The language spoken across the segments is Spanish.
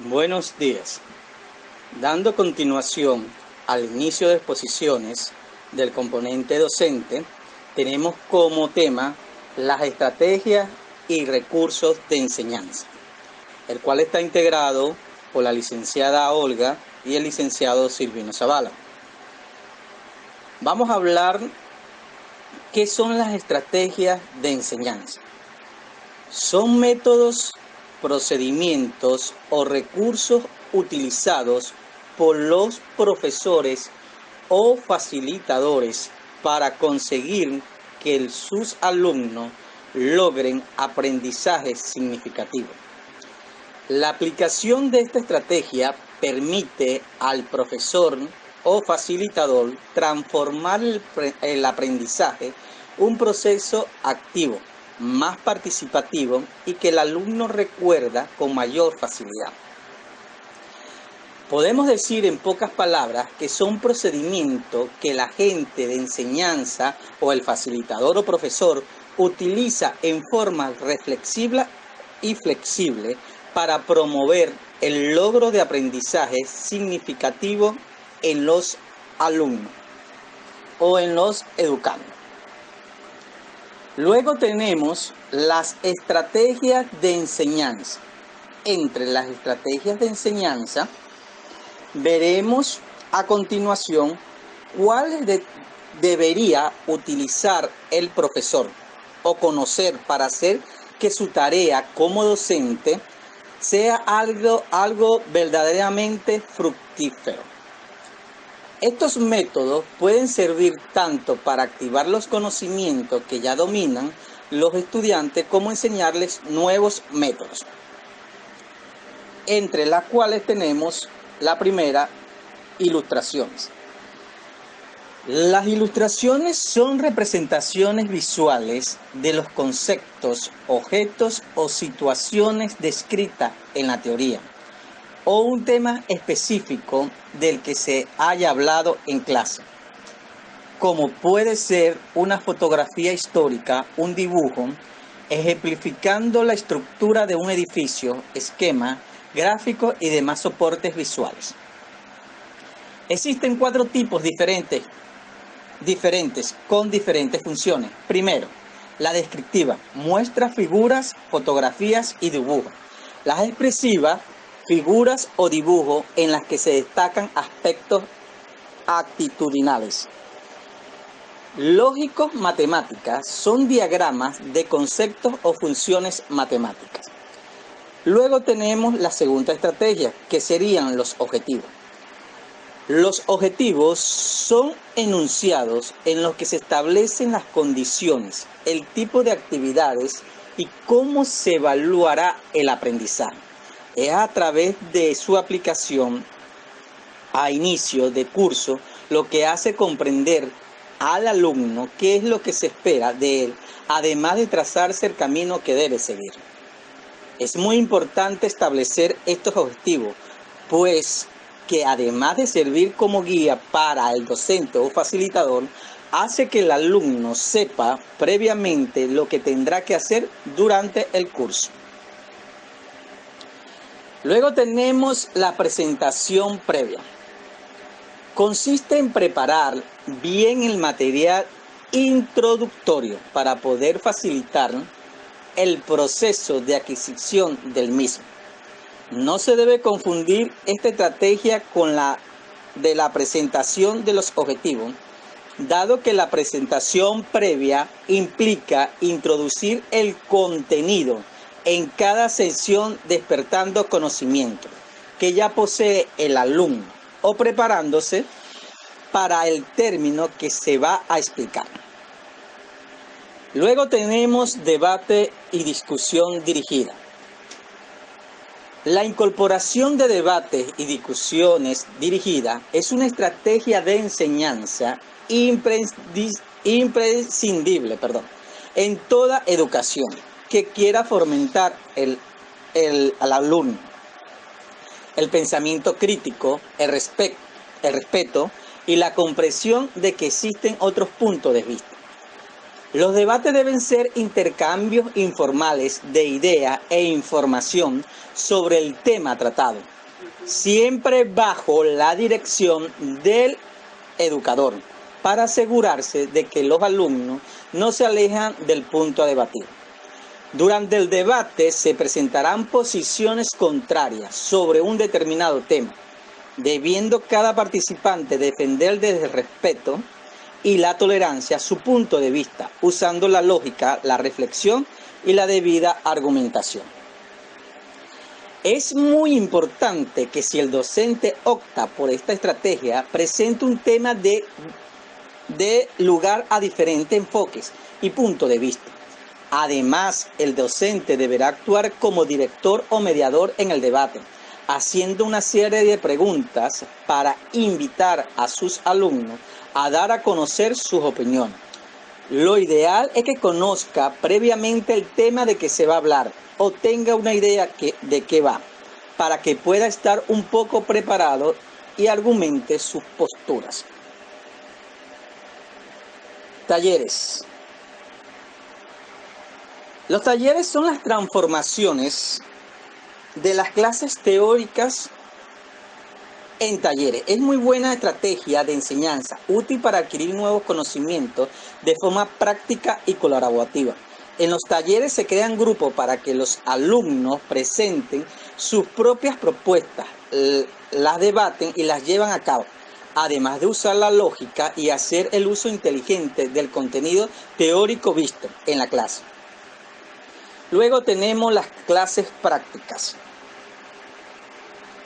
Buenos días. Dando continuación al inicio de exposiciones del componente docente, tenemos como tema las estrategias y recursos de enseñanza, el cual está integrado por la licenciada Olga y el licenciado Silvino Zavala. Vamos a hablar qué son las estrategias de enseñanza. Son métodos, procedimientos o recursos utilizados por los profesores o facilitadores para conseguir que sus alumnos logren aprendizajes significativos. La aplicación de esta estrategia permite al profesor o facilitador transformar el aprendizaje un proceso activo, más participativo y que el alumno recuerda con mayor facilidad. Podemos decir en pocas palabras que son procedimientos que el agente de enseñanza o el facilitador o profesor utiliza en forma reflexiva y flexible para promover el logro de aprendizaje significativo en los alumnos o en los educandos. Luego tenemos las estrategias de enseñanza. Entre las estrategias de enseñanza veremos a continuación cuáles debería utilizar el profesor o conocer para hacer que su tarea como docente sea algo verdaderamente fructífero. Estos métodos pueden servir tanto para activar los conocimientos que ya dominan los estudiantes como enseñarles nuevos métodos, entre las cuales tenemos la primera, ilustraciones. Las ilustraciones son representaciones visuales de los conceptos, objetos o situaciones descritas en la teoría, o un tema específico del que se haya hablado en clase, como puede ser una fotografía histórica, un dibujo, ejemplificando la estructura de un edificio, esquema, gráficos y demás soportes visuales. Existen 4 tipos diferentes con diferentes funciones. Primero, la descriptiva, muestra figuras, fotografías y dibujos. Las expresivas, figuras o dibujos en las que se destacan aspectos actitudinales. Lógicos matemáticas son diagramas de conceptos o funciones matemáticas. Luego tenemos la segunda estrategia, que serían los objetivos. Los objetivos son enunciados en los que se establecen las condiciones, el tipo de actividades y cómo se evaluará el aprendizaje. Es a través de su aplicación a inicio de curso lo que hace comprender al alumno qué es lo que se espera de él, además de trazarse el camino que debe seguir. Es muy importante establecer estos objetivos, pues que además de servir como guía para el docente o facilitador, hace que el alumno sepa previamente lo que tendrá que hacer durante el curso. Luego tenemos la presentación previa. Consiste en preparar bien el material introductorio para poder facilitar el proceso de adquisición del mismo. No se debe confundir esta estrategia con la de la presentación de los objetivos, dado que la presentación previa implica introducir el contenido en cada sesión despertando conocimiento que ya posee el alumno o preparándose para el término que se va a explicar. Luego tenemos debate y discusión dirigida. La incorporación de debates y discusiones dirigidas es una estrategia de enseñanza imprescindible en toda educación que quiera fomentar al alumno el pensamiento crítico, el respeto y la comprensión de que existen otros puntos de vista. Los debates deben ser intercambios informales de ideas e información sobre el tema tratado, siempre bajo la dirección del educador, para asegurarse de que los alumnos no se alejan del punto a debatir. Durante el debate se presentarán posiciones contrarias sobre un determinado tema, debiendo cada participante defender desde el respeto y la tolerancia su punto de vista, usando la lógica, la reflexión y la debida argumentación. Es muy importante que si el docente opta por esta estrategia, presente un tema de lugar a diferentes enfoques y puntos de vista. Además, el docente deberá actuar como director o mediador en el debate, haciendo una serie de preguntas para invitar a sus alumnos a dar a conocer sus opiniones. Lo ideal es que conozca previamente el tema de que se va a hablar o tenga una idea de qué va, para que pueda estar un poco preparado y argumente sus posturas. Talleres. Los talleres son las transformaciones de las clases teóricas en talleres. Es muy buena estrategia de enseñanza, útil para adquirir nuevos conocimientos de forma práctica y colaborativa. En los talleres se crean grupos para que los alumnos presenten sus propias propuestas, las debaten y las llevan a cabo, además de usar la lógica y hacer el uso inteligente del contenido teórico visto en la clase. Luego tenemos las clases prácticas.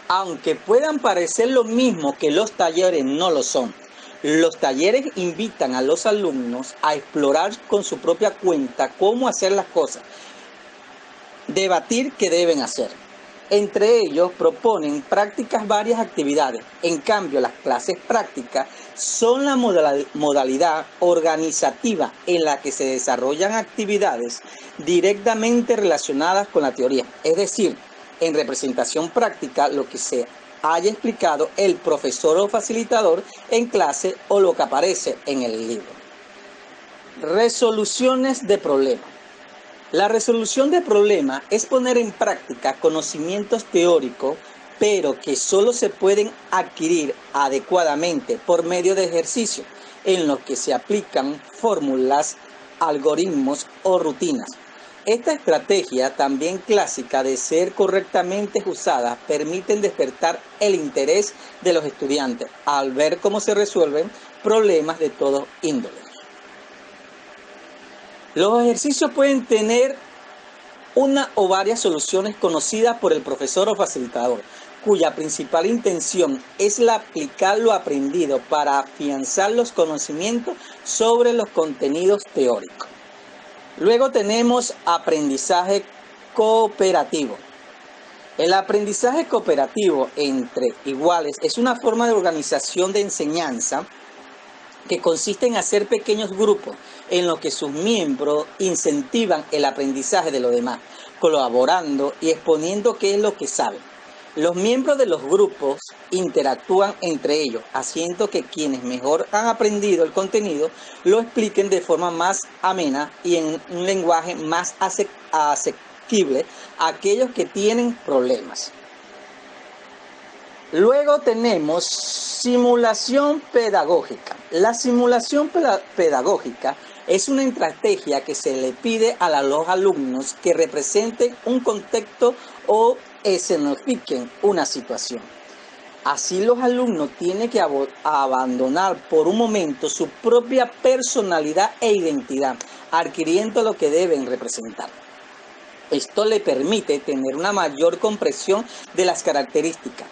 Aunque puedan parecer lo mismo que los talleres, no lo son. Los talleres invitan a los alumnos a explorar con su propia cuenta cómo hacer las cosas, debatir qué deben hacer. Entre ellos proponen prácticas varias actividades. En cambio, las clases prácticas son la modalidad organizativa en la que se desarrollan actividades directamente relacionadas con la teoría, es decir, en representación práctica lo que se haya explicado el profesor o facilitador en clase o lo que aparece en el libro. Resoluciones de problemas. La resolución de problemas es poner en práctica conocimientos teóricos, pero que solo se pueden adquirir adecuadamente por medio de ejercicios en los que se aplican fórmulas, algoritmos o rutinas. Esta estrategia, también clásica de ser correctamente usada, permite despertar el interés de los estudiantes al ver cómo se resuelven problemas de todo índole. Los ejercicios pueden tener una o varias soluciones conocidas por el profesor o facilitador, cuya principal intención es aplicar lo aprendido para afianzar los conocimientos sobre los contenidos teóricos. Luego tenemos aprendizaje cooperativo. El aprendizaje cooperativo entre iguales es una forma de organización de enseñanza que consiste en hacer pequeños grupos en los que sus miembros incentivan el aprendizaje de los demás, colaborando y exponiendo qué es lo que saben. Los miembros de los grupos interactúan entre ellos, haciendo que quienes mejor han aprendido el contenido lo expliquen de forma más amena y en un lenguaje más asequible a aquellos que tienen problemas. Luego tenemos simulación pedagógica. La simulación pedagógica es una estrategia que se le pide a los alumnos que representen un contexto o escenifiquen una situación. Así los alumnos tienen que abandonar por un momento su propia personalidad e identidad, adquiriendo lo que deben representar. Esto le permite tener una mayor comprensión de las características.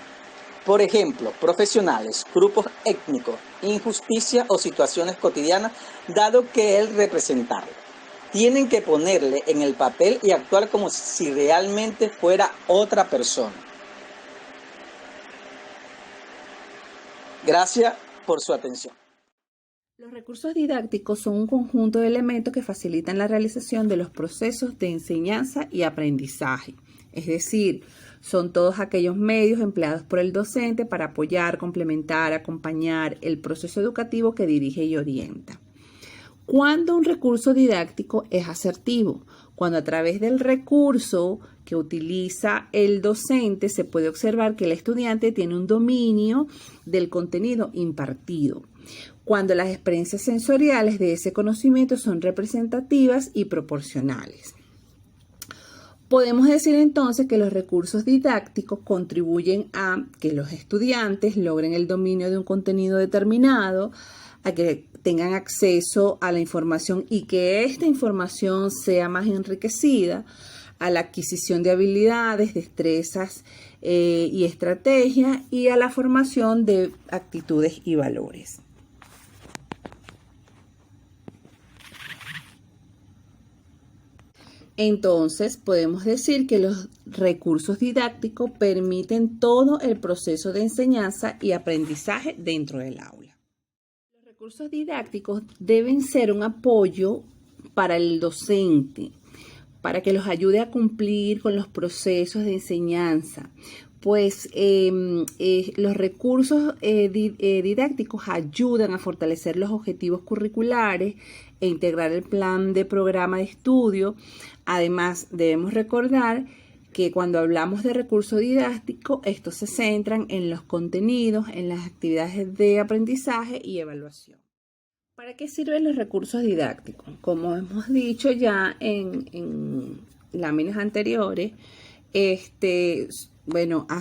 Por ejemplo, profesionales, grupos étnicos, injusticia o situaciones cotidianas, dado que él representarlo. Tienen que ponerle en el papel y actuar como si realmente fuera otra persona. Gracias por su atención. Los recursos didácticos son un conjunto de elementos que facilitan la realización de los procesos de enseñanza y aprendizaje. Es decir, son todos aquellos medios empleados por el docente para apoyar, complementar, acompañar el proceso educativo que dirige y orienta. Cuando un recurso didáctico es asertivo, cuando a través del recurso que utiliza el docente se puede observar que el estudiante tiene un dominio del contenido impartido, cuando las experiencias sensoriales de ese conocimiento son representativas y proporcionales. Podemos decir entonces que los recursos didácticos contribuyen a que los estudiantes logren el dominio de un contenido determinado, a que tengan acceso a la información y que esta información sea más enriquecida, a la adquisición de habilidades, destrezas y estrategias, y a la formación de actitudes y valores. Entonces, podemos decir que los recursos didácticos permiten todo el proceso de enseñanza y aprendizaje dentro del aula. Los recursos didácticos deben ser un apoyo para el docente, para que los ayude a cumplir con los procesos de enseñanza, pues los recursos didácticos ayudan a fortalecer los objetivos curriculares e integrar el plan de programa de estudio. Además, debemos recordar que cuando hablamos de recursos didácticos, estos se centran en los contenidos, en las actividades de aprendizaje y evaluación. ¿Para qué sirven los recursos didácticos? Como hemos dicho ya en láminas anteriores,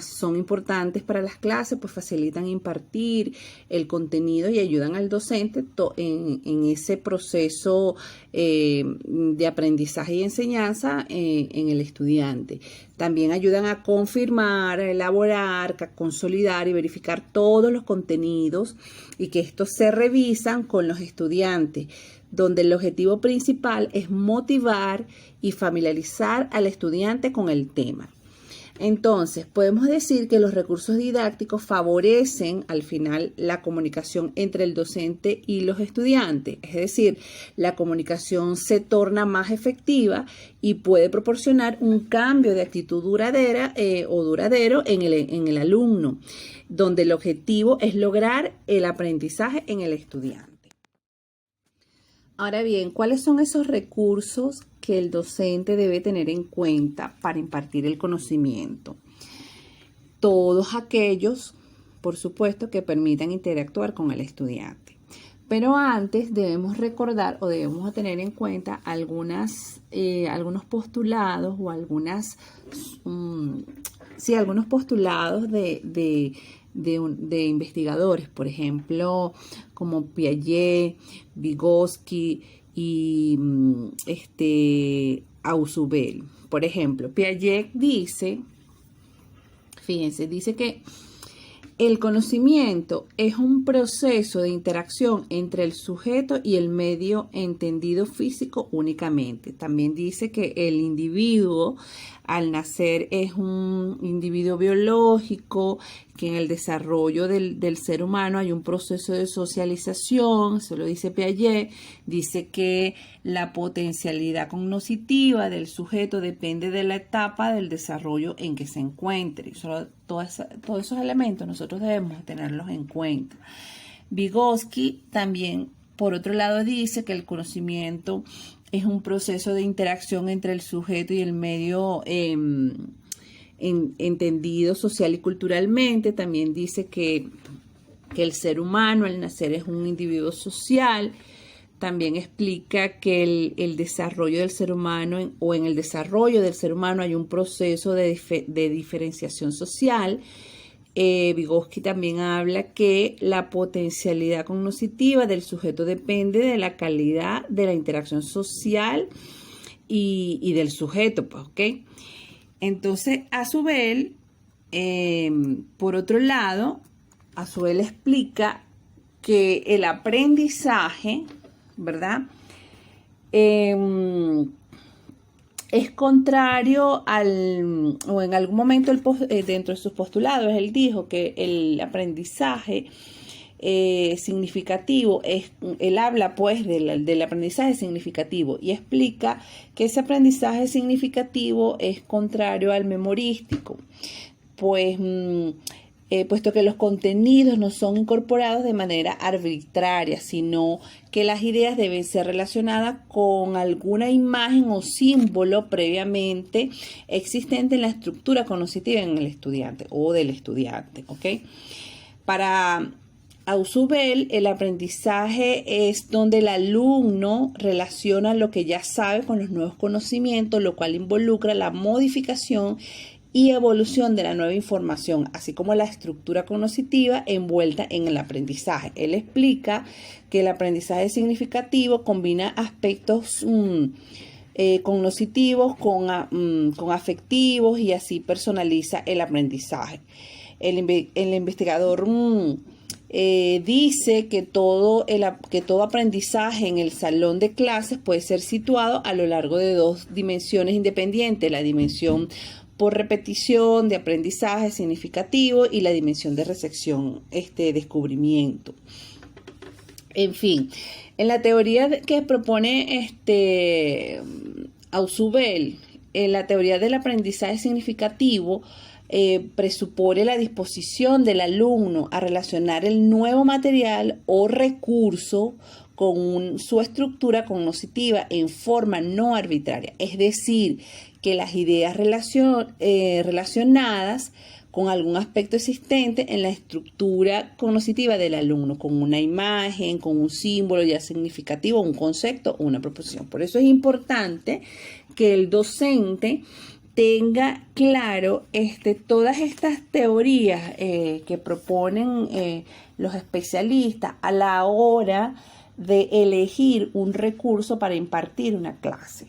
son importantes para las clases, pues facilitan impartir el contenido y ayudan al docente en ese proceso de aprendizaje y enseñanza en el estudiante. También ayudan a confirmar, a elaborar, a consolidar y verificar todos los contenidos y que estos se revisan con los estudiantes, donde el objetivo principal es motivar y familiarizar al estudiante con el tema. Entonces, podemos decir que los recursos didácticos favorecen al final la comunicación entre el docente y los estudiantes. Es decir, la comunicación se torna más efectiva y puede proporcionar un cambio de actitud duradero en el alumno, donde el objetivo es lograr el aprendizaje en el estudiante. Ahora bien, ¿cuáles son esos recursos que el docente debe tener en cuenta para impartir el conocimiento? Todos aquellos, por supuesto, que permitan interactuar con el estudiante. Pero antes debemos recordar o debemos tener en cuenta algunos postulados o algunos postulados de investigadores, por ejemplo, como Piaget, Vygotsky y Ausubel. Por ejemplo, Piaget dice que el conocimiento es un proceso de interacción entre el sujeto y el medio entendido físico únicamente. También dice que el individuo al nacer es un individuo biológico, que en el desarrollo del ser humano hay un proceso de socialización, eso lo dice Piaget. Dice que la potencialidad cognitiva del sujeto depende de la etapa del desarrollo en que se encuentre. Todos esos elementos nosotros debemos tenerlos en cuenta. Vygotsky también, por otro lado, dice que el conocimiento es un proceso de interacción entre el sujeto y el medio entendido social y culturalmente. También dice que el ser humano al nacer es un individuo social. También explica que el desarrollo del ser humano en el desarrollo del ser humano hay un proceso de diferenciación social. Vygotsky también habla que la potencialidad cognitiva del sujeto depende de la calidad de la interacción social y del sujeto, pues, ¿ok? Entonces, Ausubel, por otro lado, Ausubel explica que el aprendizaje, ¿verdad?, es contrario o en algún momento dentro de sus postulados, él dijo que el aprendizaje significativo, él habla pues del aprendizaje significativo y explica que ese aprendizaje significativo es contrario al memorístico, pues puesto que los contenidos no son incorporados de manera arbitraria, sino que las ideas deben ser relacionadas con alguna imagen o símbolo previamente existente en la estructura cognitiva en el estudiante o del estudiante, ¿ok? Para Ausubel, el aprendizaje es donde el alumno relaciona lo que ya sabe con los nuevos conocimientos, lo cual involucra la modificación y evolución de la nueva información, así como la estructura cognitiva envuelta en el aprendizaje. Él explica que el aprendizaje significativo combina aspectos cognitivos con afectivos y así personaliza el aprendizaje. El investigador dice que todo aprendizaje en el salón de clases puede ser situado a lo largo de dos dimensiones independientes: la dimensión por repetición de aprendizaje significativo y la dimensión de recepción, descubrimiento. En fin, en la teoría que propone Ausubel, en la teoría del aprendizaje significativo, presupone la disposición del alumno a relacionar el nuevo material o recurso con su estructura cognitiva en forma no arbitraria, es decir, que las ideas relacionadas con algún aspecto existente en la estructura cognitiva del alumno, con una imagen, con un símbolo ya significativo, un concepto o una proposición. Por eso es importante que el docente tenga claro todas estas teorías que proponen los especialistas a la hora de elegir un recurso para impartir una clase.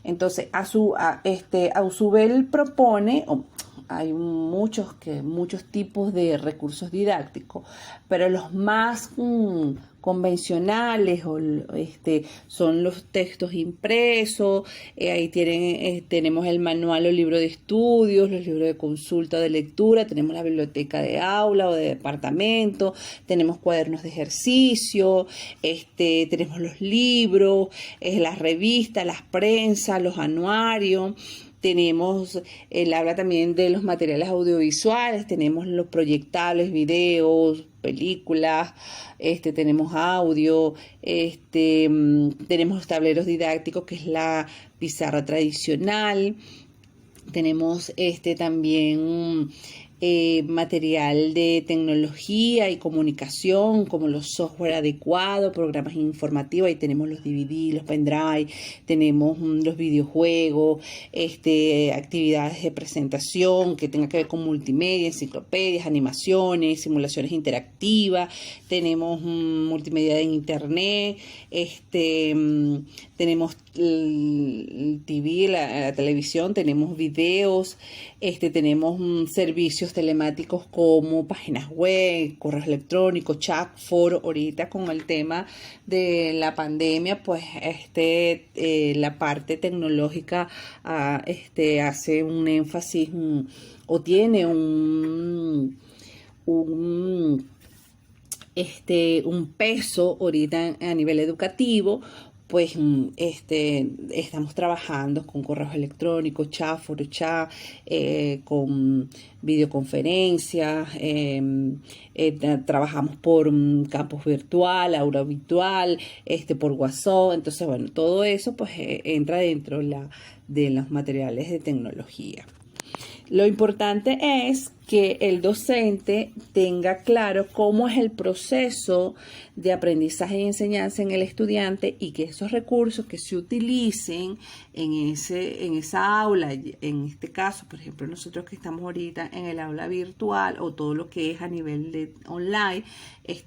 Entonces, Ausubel propone, hay muchos tipos de recursos didácticos, pero los más convencionales son los textos impresos. Ahí tenemos el manual o libro de estudios, los libros de consulta o de lectura, tenemos la biblioteca de aula o de departamento, tenemos cuadernos de ejercicio, tenemos los libros, las revistas, las prensas, los anuarios. Él habla también de los materiales audiovisuales, tenemos los proyectables, videos, películas, tenemos audio, tenemos los tableros didácticos, que es la pizarra tradicional, tenemos también material de tecnología y comunicación, como los software adecuados, programas informativos. Ahí tenemos los DVD, los pendrive, tenemos los videojuegos, actividades de presentación que tengan que ver con multimedia, enciclopedias, animaciones, simulaciones interactivas, tenemos multimedia en internet, tenemos el TV, la televisión, tenemos videos, tenemos servicios telemáticos como páginas web, correos electrónicos, chat, foro. Ahorita con el tema de la pandemia, pues la parte tecnológica hace un énfasis o tiene un peso ahorita a nivel educativo. Pues estamos trabajando con correos electrónicos, chat, foro chat, con videoconferencias, trabajamos por campus virtual, aula virtual, por WhatsApp. Entonces, bueno, todo eso pues entra dentro de los materiales de tecnología. Lo importante es que el docente tenga claro cómo es el proceso de aprendizaje y enseñanza en el estudiante, y que esos recursos que se utilicen en esa aula, en este caso, por ejemplo, nosotros que estamos ahorita en el aula virtual o todo lo que es a nivel de online,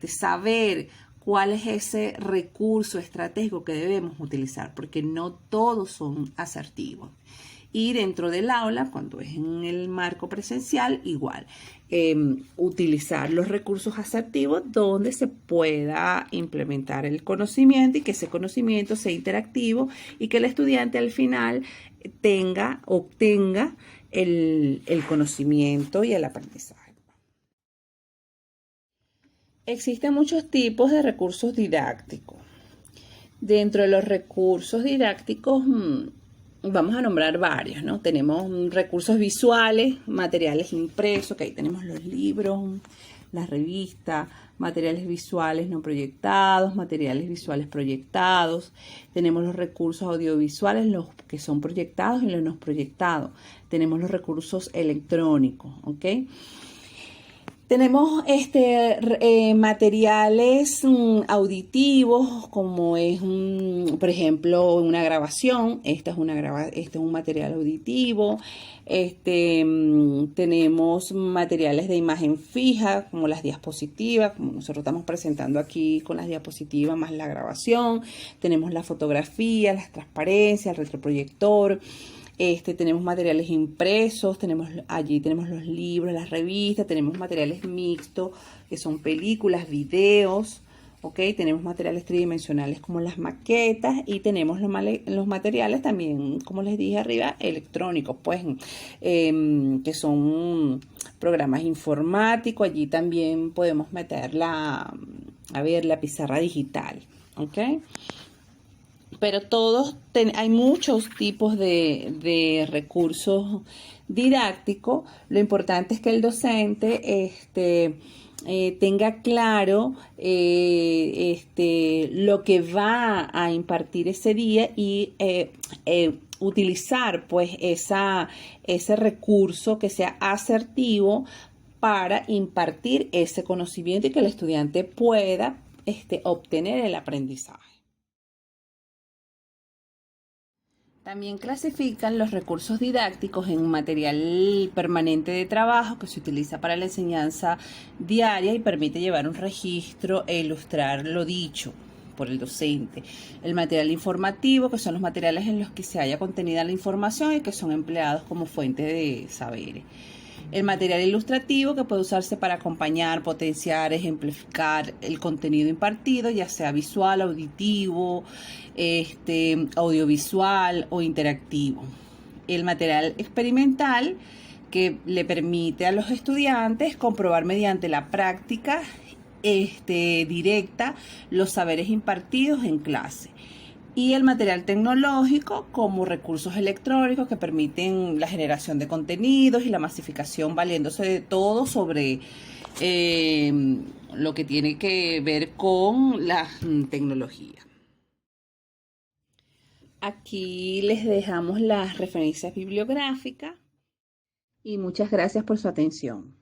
saber cuál es ese recurso estratégico que debemos utilizar, porque no todos son asertivos. Y dentro del aula, cuando es en el marco presencial, igual, utilizar los recursos asertivos donde se pueda implementar el conocimiento, y que ese conocimiento sea interactivo y que el estudiante al final obtenga el conocimiento y el aprendizaje. Existen muchos tipos de recursos didácticos. Dentro de los recursos didácticos vamos a nombrar varios, ¿no? Tenemos recursos visuales, materiales impresos, que ahí tenemos los libros, las revistas, materiales visuales no proyectados, materiales visuales proyectados. Tenemos los recursos audiovisuales, los que son proyectados y los no proyectados. Tenemos los recursos electrónicos, ¿ok? Tenemos materiales auditivos, como es, por ejemplo, una grabación. Este es un material auditivo. Tenemos materiales de imagen fija, como las diapositivas, como nosotros estamos presentando aquí con las diapositivas más la grabación. Tenemos la fotografía, las transparencias, el retroproyector. Tenemos materiales impresos, allí tenemos los libros, las revistas, tenemos materiales mixtos, que son películas, videos, ¿ok? Tenemos materiales tridimensionales como las maquetas y tenemos los materiales también, como les dije arriba, electrónicos, pues, que son programas informáticos. Allí también podemos meter la pizarra digital, ¿ok? Pero hay muchos tipos de recursos didácticos. Lo importante es que el docente tenga claro lo que va a impartir ese día y utilizar pues ese recurso que sea asertivo para impartir ese conocimiento y que el estudiante pueda obtener el aprendizaje. También clasifican los recursos didácticos en un material permanente de trabajo que se utiliza para la enseñanza diaria y permite llevar un registro e ilustrar lo dicho por el docente. El material informativo, que son los materiales en los que se halla contenida la información y que son empleados como fuente de saberes. El material ilustrativo, que puede usarse para acompañar, potenciar, ejemplificar el contenido impartido, ya sea visual, auditivo, audiovisual o interactivo. El material experimental, que le permite a los estudiantes comprobar mediante la práctica directa los saberes impartidos en clase. Y el material tecnológico, como recursos electrónicos que permiten la generación de contenidos y la masificación, valiéndose de todo sobre lo que tiene que ver con la tecnología. Aquí les dejamos las referencias bibliográficas y muchas gracias por su atención.